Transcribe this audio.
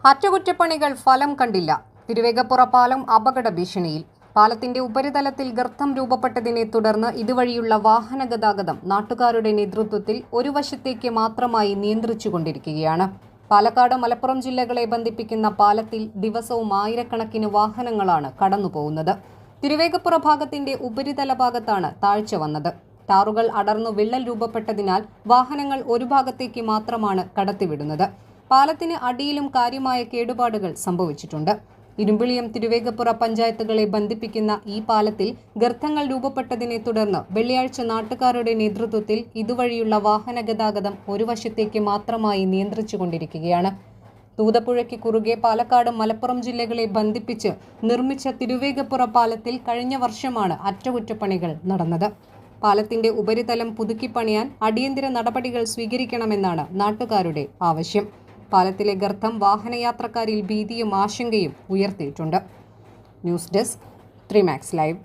അറ്റകുറ്റപ്പണികൾ ഫലം കണ്ടില്ല. തിരുവേഗപ്പുറ പാലം അപകട ഭീഷണിയിൽ. പാലത്തിന്റെ ഉപരിതലത്തിൽ ഗർത്തം രൂപപ്പെട്ടതിനെ തുടർന്ന് ഇതുവഴിയുള്ള വാഹന ഗതാഗതം നാട്ടുകാരുടെ നേതൃത്വത്തിൽ ഒരു വശത്തേക്ക് മാത്രമായി നിയന്ത്രിച്ചുകൊണ്ടിരിക്കുകയാണ്. പാലക്കാട്, മലപ്പുറം ജില്ലകളെ ബന്ധിപ്പിക്കുന്ന പാലത്തിൽ ദിവസവും ആയിരക്കണക്കിന് വാഹനങ്ങളാണ് കടന്നുപോകുന്നത്. തിരുവേഗപ്പുറ ഭാഗത്തിന്റെ ഉപരിതല ഭാഗത്താണ് താഴ്ച വന്നത്. ടാറുകൾ അടർന്നു വിള്ളൽ രൂപപ്പെട്ടതിനാൽ വാഹനങ്ങൾ ഒരു ഭാഗത്തേക്ക് മാത്രമാണ് കടത്തിവിടുന്നത്. പാലത്തിന് അടിയിലും കാര്യമായ കേടുപാടുകൾ സംഭവിച്ചിട്ടുണ്ട്. ഇരുമ്പിളിയം, തിരുവേഗപ്പുറ പഞ്ചായത്തുകളെ ബന്ധിപ്പിക്കുന്ന ഈ പാലത്തിൽ ഗർത്തങ്ങൾ രൂപപ്പെട്ടതിനെ തുടർന്ന് വെള്ളിയാഴ്ച നാട്ടുകാരുടെ നേതൃത്വത്തിൽ ഇതുവഴിയുള്ള വാഹന ഗതാഗതം ഒരു വശത്തേക്ക് മാത്രമായി നിയന്ത്രിച്ചുകൊണ്ടിരിക്കുകയാണ്. തൂതപ്പുഴയ്ക്ക് കുറുകെ പാലക്കാട്, മലപ്പുറം ജില്ലകളെ ബന്ധിപ്പിച്ച് നിർമ്മിച്ച തിരുവേഗപ്പുറ പാലത്തിൽ കഴിഞ്ഞ വർഷമാണ് അറ്റകുറ്റപ്പണികൾ നടന്നത്. പാലത്തിന്റെ ഉപരിതലം പുതുക്കിപ്പണിയാൻ അടിയന്തര നടപടികൾ സ്വീകരിക്കണമെന്നാണ് നാട്ടുകാരുടെ ആവശ്യം. പാലത്തിലെ ഗർത്തം വാഹനയാത്രക്കാരിൽ ഭീതിയും ആശങ്കയും ഉയർത്തിയിട്ടുണ്ട്. News desk 3 Max Live.